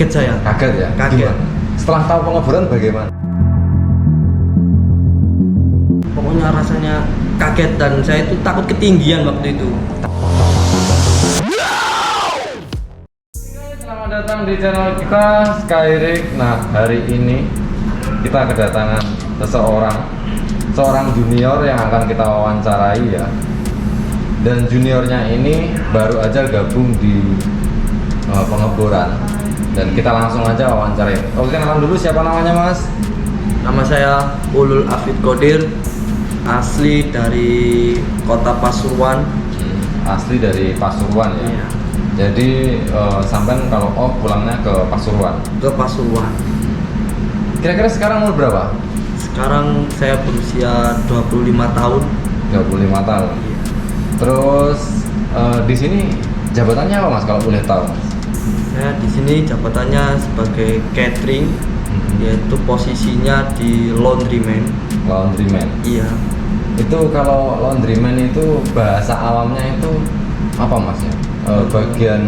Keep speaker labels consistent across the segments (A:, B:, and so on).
A: Kaget saya.
B: Kaget ya?
A: Kaget.
B: Gimana? Setelah tahu pengeboran bagaimana?
A: Pokoknya rasanya kaget dan saya itu takut ketinggian waktu itu.
B: Selamat datang di channel kita Skyrig. Nah, hari ini kita kedatangan seorang junior yang akan kita wawancarai ya. Dan juniornya ini baru aja gabung di pengeboran. Dan kita langsung aja wawancarai. Oke, kenalan dulu, siapa namanya Mas?
A: Nama saya Ulul Afid Qodir, asli dari kota Pasuruan.
B: Asli dari Pasuruan ya.
A: Iya.
B: Jadi sampean kalau pulangnya ke Pasuruan.
A: Ke Pasuruan.
B: Kira-kira sekarang umur berapa?
A: Sekarang saya berusia 25 tahun.
B: 25 tahun.
A: Iya.
B: Terus di sini jabatannya apa Mas kalau boleh tahu Mas?
A: Saya di sini jabatannya sebagai catering, yaitu posisinya di laundryman.
B: Laundryman.
A: Iya.
B: Itu kalau laundryman itu bahasa awamnya itu apa Mas ya? Bagian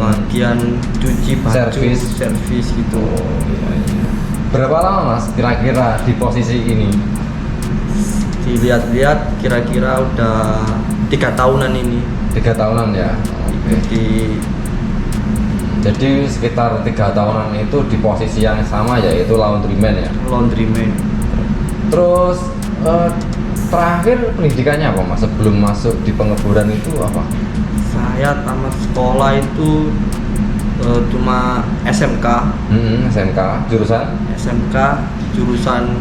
A: cuci baju,
B: servis
A: gitu.
B: Oh, iya, iya. Berapa lama Mas kira-kira di posisi ini?
A: Dilihat-lihat kira-kira udah 3 tahunan ini.
B: 3 tahunan ya. Oke. Jadi sekitar 3 tahunan itu di posisi yang sama yaitu laundryman ya.
A: Laundryman.
B: Terus terakhir pendidikannya apa Mas sebelum masuk di pengeboran itu apa?
A: Saya tamat sekolah itu cuma SMK.
B: SMK jurusan?
A: SMK jurusan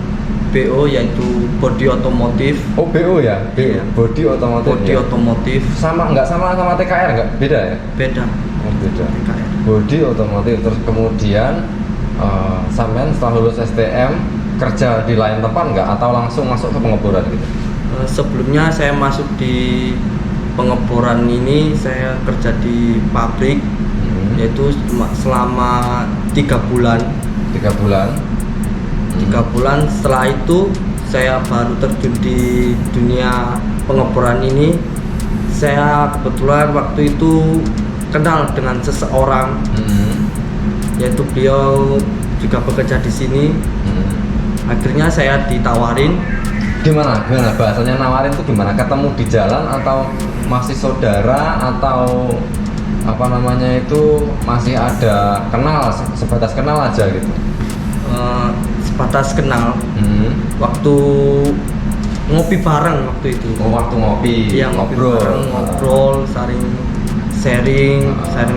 A: BO yaitu Bodi Otomotif.
B: Oh BO ya? BO.
A: Iya.
B: Bodi Otomotif.
A: Bodi
B: ya?
A: Otomotif.
B: Sama TKR nggak? Beda ya?
A: Beda.
B: Oh beda.
A: TKR.
B: Bodi Otomotif. Terus kemudian sampean setelah lulus STM kerja di lain tempat nggak atau langsung masuk ke pengeboran gitu?
A: Sebelumnya saya masuk di pengeboran ini, saya kerja di pabrik, yaitu cuma selama 3 bulan.
B: 3 bulan.
A: 3 bulan setelah itu saya baru terjun di dunia pengeboran ini. Saya kebetulan waktu itu kenal dengan seseorang, yaitu beliau juga bekerja di sini. Akhirnya saya ditawarin.
B: Gimana bahasanya nawarin tuh gimana? Ketemu di jalan atau masih saudara atau apa namanya itu masih ada kenal, sebatas kenal aja gitu?
A: Sebatas kenal. Waktu ngopi bareng waktu itu.
B: Oh, waktu ngopi.
A: Iya, ngobrol, saling sharing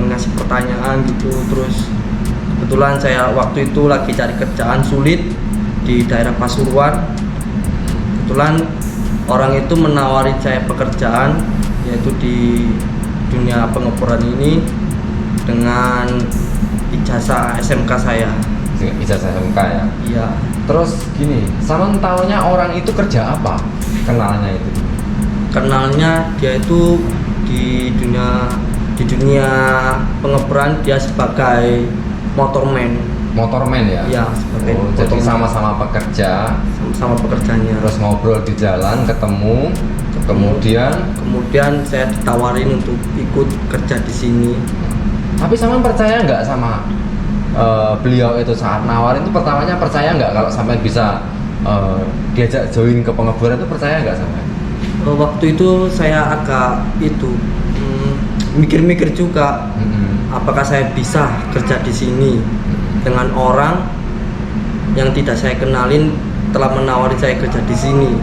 A: ngasih pertanyaan gitu. Terus kebetulan saya waktu itu lagi cari kerjaan sulit di daerah Pasuruan. Kebetulan orang itu menawari saya pekerjaan yaitu di dunia pengeboran ini dengan ijazah SMK saya.
B: Ijazah SMK ya?
A: Iya.
B: Terus gini, sama taunya orang itu kerja apa? Kenalnya itu?
A: Kenalnya dia itu di dunia pengeboran dia sebagai motorman.
B: Motorman ya?
A: Iya, sebagai
B: jadi sama-sama pekerja.
A: Sama pekerjanya.
B: Terus ngobrol di jalan, ketemu. Kemudian
A: saya ditawarin untuk ikut kerja di sini.
B: Tapi sama percaya nggak sama beliau itu saat nawarin itu pertamanya percaya nggak kalau sampai bisa diajak join ke pengeboran itu percaya nggak sampai?
A: Waktu itu saya agak mikir-mikir juga apakah saya bisa kerja di sini dengan orang yang tidak saya kenalin telah menawari saya kerja di sini.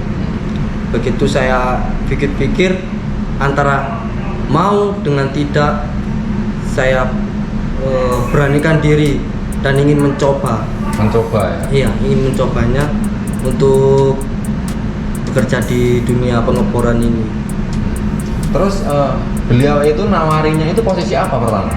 A: Begitu saya pikir-pikir antara mau dengan tidak, saya beranikan diri dan ingin mencoba ya? Iya, ingin mencobanya untuk bekerja di dunia pengeboran ini.
B: Terus beliau itu nawarinya itu posisi apa pertama?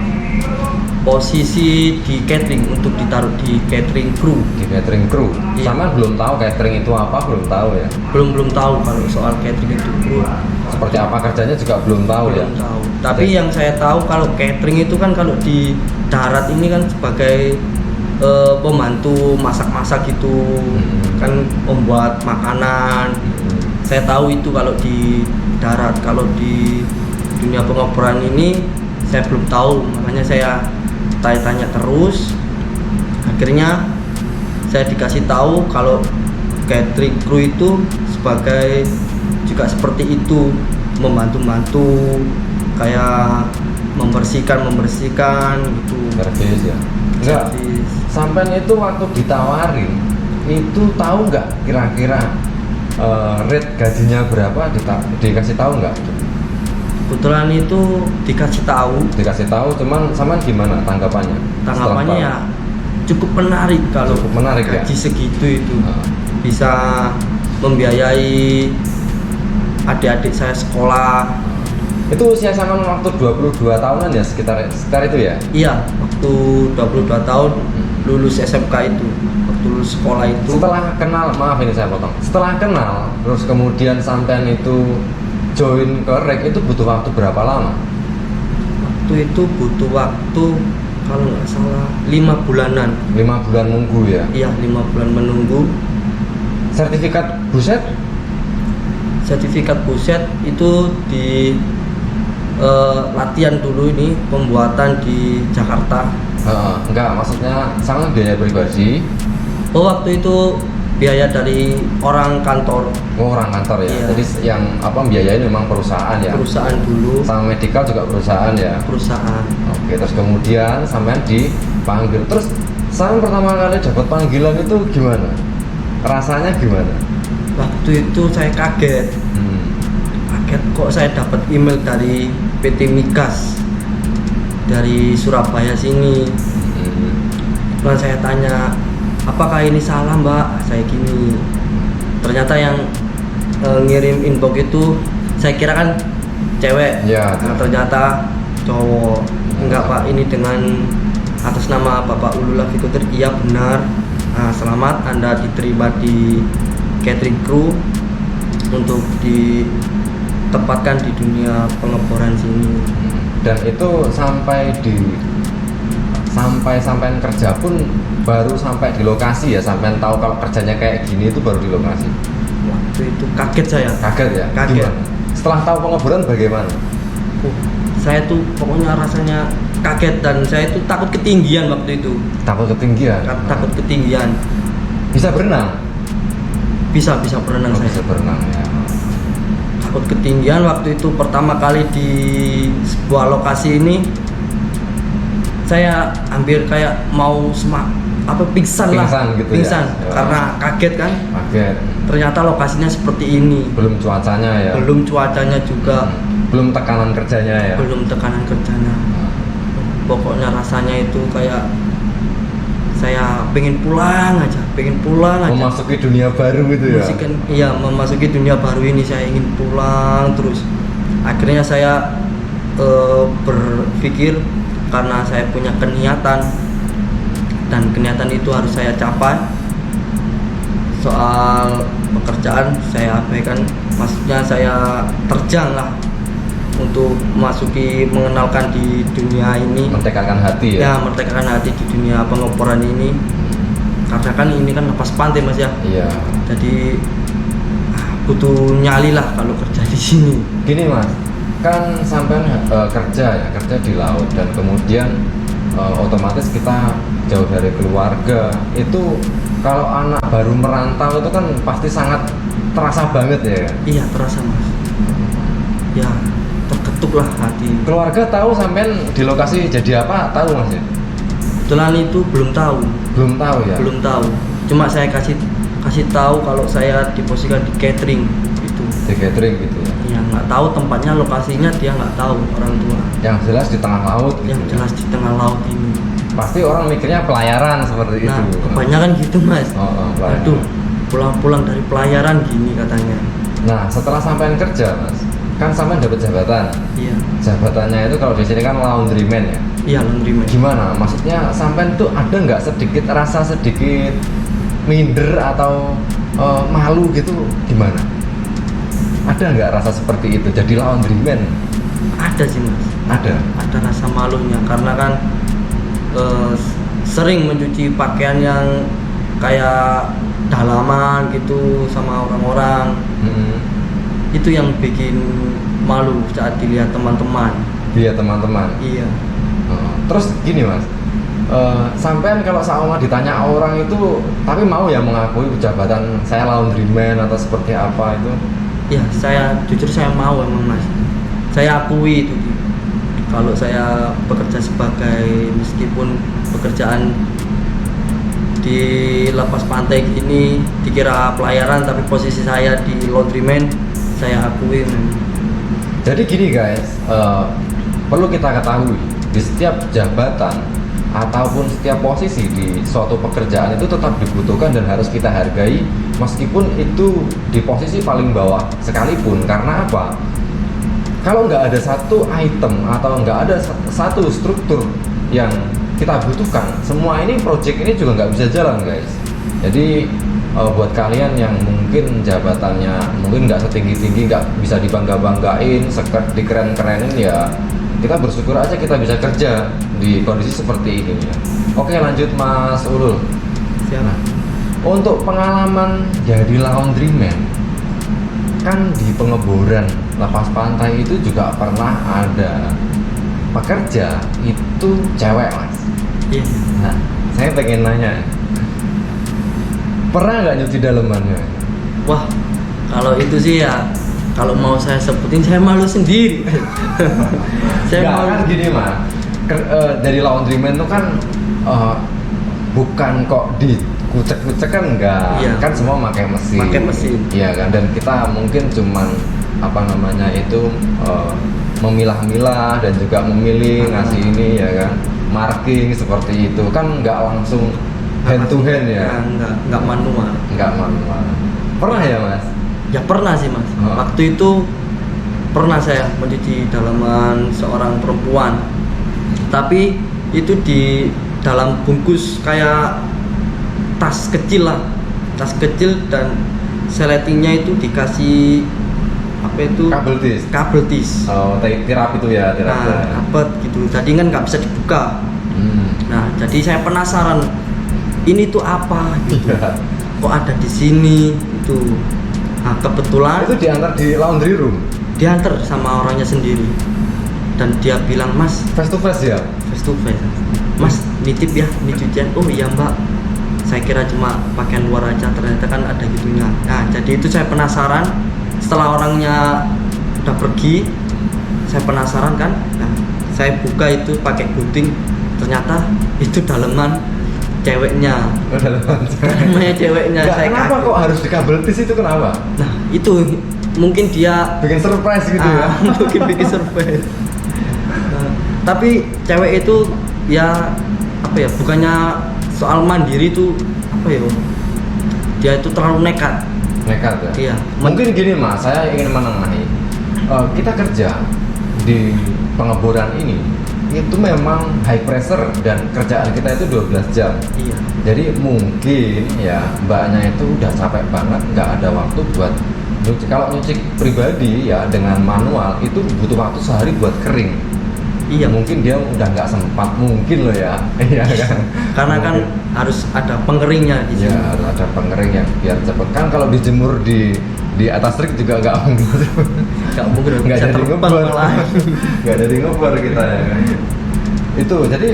A: Posisi di catering, untuk ditaruh di catering crew.
B: Di catering crew?
A: Iya.
B: Sama belum tahu catering itu apa, belum tahu ya?
A: Belum tahu kalau soal catering itu crew.
B: Seperti apa kerjanya juga belum tahu ya?
A: Belum tahu. Tapi yang saya tahu kalau catering itu kan kalau di darat ini kan sebagai pembantu masak-masak gitu, kan membuat makanan. Saya tahu itu kalau di darat. Kalau di dunia pengeboran ini saya belum tahu, makanya saya tanya-tanya terus Akhirnya saya dikasih tahu kalau catering crew itu sebagai juga seperti itu, membantu-bantu kayak membersihkan gitu.
B: Servis ya. Enggak.
A: Servis.
B: Sampean itu waktu ditawarin itu tahu nggak kira-kira rate gajinya berapa, dikasih tahu nggak?
A: Kebetulan itu dikasih tahu,
B: cuman sampean gimana tanggapannya?
A: tanggapannya ya cukup menarik kalau
B: Cukup menarik ya?
A: gaji segitu itu
B: Nah.
A: bisa membiayai adik-adik saya sekolah.
B: Itu usia sampean waktu 22 tahunan ya, sekitar itu ya?
A: Iya, waktu 22 tahun lulus SMK itu, waktu lulus sekolah itu.
B: Setelah kenal, maaf ini saya potong. Setelah kenal, terus kemudian sampean itu join ke REK itu butuh waktu berapa lama?
A: Waktu itu butuh waktu kalau nggak salah 5 bulanan.
B: 5 bulan nunggu ya?
A: Iya, 5 bulan menunggu.
B: Sertifikat buset?
A: Sertifikat buset itu di latihan dulu, ini pembuatan di Jakarta.
B: Enggak, maksudnya sama biaya pribadi.
A: Oh, waktu itu biaya dari orang kantor,
B: Oh, orang kantor ya.
A: Iya.
B: Jadi yang biayain memang perusahaan ya.
A: perusahaan dulu,
B: Sama medical juga perusahaan ya.
A: perusahaan.
B: Oke, terus kemudian sampean dipanggil. Terus sampean pertama kali dapat panggilan itu gimana? Rasanya gimana?
A: Waktu itu saya kaget kok saya dapat email dari PT Migas dari Surabaya sini. Lalu saya tanya, apakah ini salah mbak? Saya gini, ternyata yang ngirim inbox itu saya kira kan cewek,
B: Ya.
A: nah, ternyata cowok. Enggak pak, ini dengan atas nama Bapak Ulul Fikutir. Iya benar. Nah, selamat Anda diterima di catering crew untuk ditempatkan di dunia pengeboran sini.
B: Dan itu sampai sampean kerja pun baru sampai di lokasi ya, sampean tahu kalau kerjanya kayak gini itu baru di lokasi.
A: Waktu itu kaget saya.
B: Kaget ya?
A: Kaget.
B: Gimana? Setelah tahu pengeboran bagaimana?
A: Saya tuh pokoknya rasanya kaget dan saya tuh takut ketinggian waktu itu.
B: Takut ketinggian?
A: Takut ketinggian.
B: Bisa berenang?
A: Bisa berenang saya.
B: Bisa berenang ya.
A: Takut ketinggian waktu itu pertama kali di sebuah lokasi ini, saya hampir kayak mau pingsan
B: Gitu ya?
A: karena kaget kan.
B: Kaget.
A: Ternyata lokasinya seperti ini.
B: Belum cuacanya ya?
A: Belum cuacanya juga.
B: Belum tekanan kerjanya ya?
A: Belum tekanan kerjanya. Pokoknya rasanya itu kayak saya pengen pulang aja.
B: Memasuki dunia baru gitu ya?
A: Iya, memasuki dunia baru ini saya ingin pulang terus. Akhirnya saya berpikir, karena saya punya keniatan dan keniatan itu harus saya capai. Soal pekerjaan saya abaikan, maksudnya saya terjang lah untuk mengenalkan di dunia ini,
B: Merdekakan hati ya?
A: ya merdekakan hati di dunia pengeboran ini, karena kan ini kan lepas pantai mas ya.
B: Iya.
A: Jadi butuh nyali lah kalau kerja di sini.
B: Gini mas, kan sampean kerja di laut dan kemudian otomatis kita jauh dari keluarga. Itu kalau anak baru merantau itu kan pasti sangat terasa banget ya.
A: Iya terasa mas. Ya terketuk lah hati.
B: Keluarga tahu sampean di lokasi jadi apa? Tahu mas ya?
A: Kebetulan itu belum tahu.
B: Belum tahu ya?
A: Belum tahu. Cuma saya kasih tahu kalau saya diposisikan di catering itu.
B: Di catering gitu ya?
A: Iya nggak tahu tempatnya, lokasinya dia nggak tahu, orang tua.
B: Yang jelas di tengah laut gitu.
A: Yang jelas di tengah laut ini.
B: Pasti orang mikirnya pelayaran seperti
A: Nah
B: itu.
A: kebanyakan gitu mas.
B: Pelayaran.
A: Aduh pulang dari pelayaran gini katanya.
B: Nah setelah sampean kerja mas, kan sampean dapat jabatan.
A: Iya.
B: Jabatannya itu kalau di sini kan laundryman ya.
A: Iya laundryman.
B: Gimana? Maksudnya sampean tuh ada nggak rasa sedikit minder atau malu gitu? Gimana? Ada nggak rasa seperti itu jadi laundryman?
A: Ada sih mas.
B: Ada
A: Rasa malunya karena kan sering mencuci pakaian yang kayak dalaman gitu sama orang-orang. Itu yang bikin malu saat dilihat teman-teman.
B: Iya teman-teman.
A: Iya.
B: Terus gini mas, sampean kalau sama ditanya orang itu, tapi mau ya mengakui jabatan saya laundryman atau seperti apa itu?
A: Ya, jujur saya mau emang mas. Saya akui itu. Kalau saya bekerja sebagai, meskipun pekerjaan di lepas pantai ini dikira pelayaran, tapi posisi saya di laundryman, saya akui memang.
B: Jadi gini guys, perlu kita ketahui di setiap jabatan ataupun setiap posisi di suatu pekerjaan itu tetap dibutuhkan dan harus kita hargai, meskipun itu di posisi paling bawah sekalipun. Karena apa? Kalau nggak ada satu item atau nggak ada satu struktur yang kita butuhkan, semua ini project ini juga nggak bisa jalan guys. Jadi buat kalian yang mungkin jabatannya mungkin nggak setinggi-tinggi, nggak bisa dibangga-banggain, dikeren-kerenin, ya kita bersyukur aja kita bisa kerja di kondisi seperti ini ya. Oke, lanjut Mas Ulul.
A: Siap.
B: Nah, untuk pengalaman jadi laundryman, kan di pengeboran lepas pantai itu juga pernah ada pekerja itu cewek mas.
A: Iya.
B: Nah, saya pengen nanya, pernah nggak nyuci dalemannya?
A: Wah, kalau itu sih ya, kalau mau saya sebutin saya malu sendiri. Saya
B: Nggak,
A: malu.
B: kan gini mas, dari laundryman itu kan bukan kok di kucek-kucek kan enggak,
A: Iya.
B: kan semua pakai mesin.
A: Pakai mesin.
B: Iya kan, dan kita mungkin cuman apa namanya itu memilah-milah dan juga memilih ngasih ini ya kan, marking seperti itu kan, nggak langsung hand to hand ya,
A: Nggak manual.
B: nggak manual. Pernah ya mas?
A: Ya pernah sih mas.
B: Oh.
A: Waktu itu pernah saya mencuci dalaman seorang perempuan, tapi itu di dalam bungkus kayak tas kecil lah, tas kecil, dan seletingnya itu dikasih apa itu, kabel tis.
B: Oh, tirap itu ya, tirap.
A: Nah, rapet gitu, jadi kan nggak bisa dibuka. Nah, jadi saya penasaran ini tuh apa gitu,
B: Iya.
A: kok ada di sini itu. Nah, kebetulan
B: Itu diantar di laundry room,
A: diantar sama orangnya sendiri, dan dia bilang, mas,
B: face to face ya.
A: face to face, mas nitip ya ini cucian. Oh iya mbak, saya kira cuma pakaian luar aja, ternyata kan ada gitunya. Nah, jadi itu saya penasaran. Setelah orangnya udah pergi, saya penasaran kan. Nah, saya buka itu pakai gunting, ternyata itu daleman ceweknya.
B: Oh, daleman.
A: Dalemannya ceweknya.
B: Nggak,
A: Saya
B: kenapa
A: kaget.
B: kok harus di kabel tis itu, kenapa?
A: Nah, itu mungkin dia
B: Bikin surprise gitu ya.
A: mungkin bikin surprise. Nah, tapi cewek itu ya apa ya, bukannya soal mandiri itu apa ya, dia itu terlalu nekat.
B: Nekat ya?
A: Iya.
B: Mungkin gini mas, saya ingin menengahi. Kita kerja di pengeboran ini itu memang high pressure dan kerjaan kita itu 12 jam.
A: Iya.
B: Jadi mungkin ya mbaknya itu udah capek banget, nggak ada waktu buat nyuci. Kalau nyuci pribadi ya dengan manual itu butuh waktu sehari buat kering.
A: Iya.
B: Mungkin dia udah nggak sempat, mungkin loh ya. Iya kan?
A: Karena kan harus ada pengeringnya di sini.
B: Ya harus ada pengering yang biar cepet. Kan kalau dijemur di atas trik juga nggak mungkin.
A: Nggak mungkin
B: Nggak
A: bisa
B: jadi
A: terbang
B: ngebar.
A: malah.
B: Nggak jadi ngebar kita ya kan. Itu jadi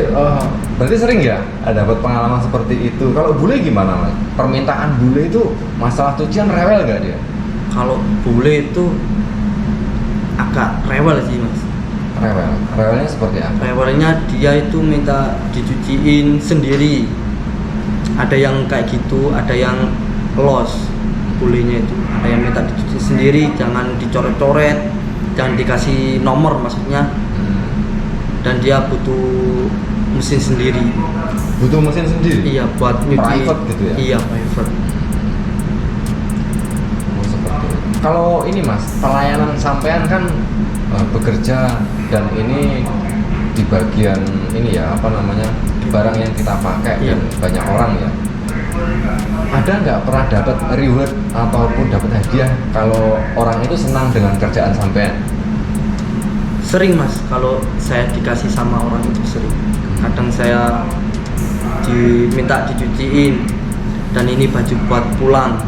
B: berarti sering ya dapat pengalaman seperti itu. Kalau bule gimana mas? Permintaan bule itu masalah cucian rewel nggak dia?
A: Kalau bule itu agak rewel sih mas.
B: Rewelnya seperti apa?
A: Rewelnya dia itu minta dicuciin sendiri. Ada yang kayak gitu, ada yang los bulenya itu. Ada yang minta dicuci sendiri, jangan dicoret-coret, jangan dikasih nomor maksudnya. Dan dia butuh mesin sendiri.
B: Butuh mesin sendiri?
A: Iya, buat nyuci.
B: Private gitu ya?
A: Iya, private.
B: Oh, seperti itu. Kalau ini mas, pelayanan sampean kan bekerja dan ini di bagian ini ya apa namanya, barang yang kita pakai
A: Iya.
B: dan banyak orang ya. Ada nggak pernah dapat reward ataupun dapat hadiah kalau orang itu senang dengan kerjaan sampean?
A: Sering mas, kalau saya dikasih sama orang itu sering. Kadang saya diminta dicuciin, dan ini baju buat pulang,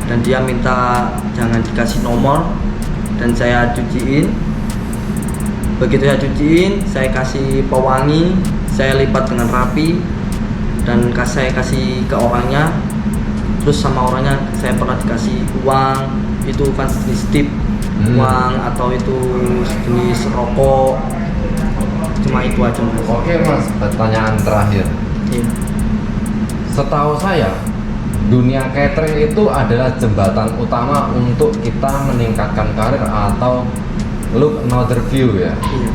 A: dan dia minta jangan dikasih nomor, dan saya cuciin. Begitu saya cuciin, saya kasih pewangi, saya lipat dengan rapi dan saya kasih ke orangnya. Terus sama orangnya saya pernah dikasih uang, itu kan jenis tip, uang atau itu jenis rokok, cuma itu aja mas.
B: Oke mas, pertanyaan terakhir.
A: Iya.
B: Setahu saya, dunia catering itu adalah jembatan utama untuk kita meningkatkan karir atau look another view ya.
A: Iya.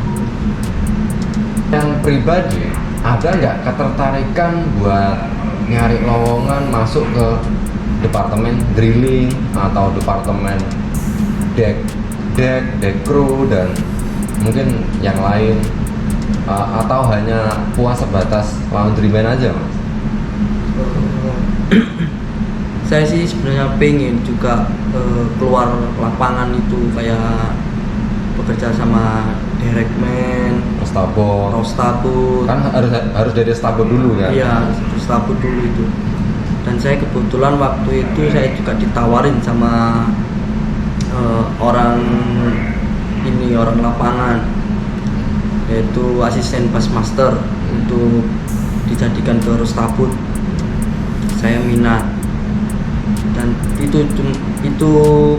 B: Yang pribadi, ada nggak ketertarikan buat nyari lowongan masuk ke departemen drilling atau departemen deck crew dan mungkin yang lain, atau hanya puas sebatas laundryman aja mas?
A: Saya sih sebenarnya pengen juga keluar lapangan itu, kayak bekerja sama direkmen, Rostabur.
B: Kan harus dari Stabur dulu kan?
A: Iya, Rostabur dulu itu. Dan saya kebetulan waktu itu saya juga ditawarin sama orang lapangan, yaitu asisten busmaster untuk dijadikan ke Rostabur. Saya minat, dan itu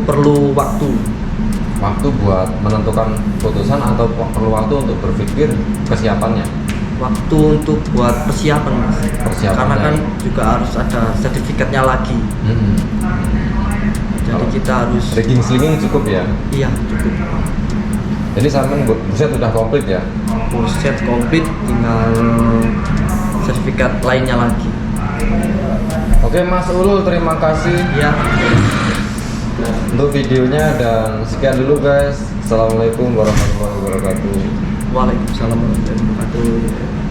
A: perlu waktu
B: buat menentukan putusan atau perlu waktu untuk berpikir kesiapannya?
A: Waktu untuk buat persiapan mas. Karena kan juga harus ada sertifikatnya lagi. Jadi kita harus
B: rigging slinging cukup ya?
A: Iya cukup.
B: Jadi sampean buset udah komplit ya?
A: Buset komplit, tinggal sertifikat lainnya lagi.
B: Oke Mas Ulul, terima kasih
A: Ya.
B: untuk videonya dan sekian dulu guys. Assalamualaikum warahmatullahi wabarakatuh.
A: Waalaikumsalam warahmatullahi wabarakatuh.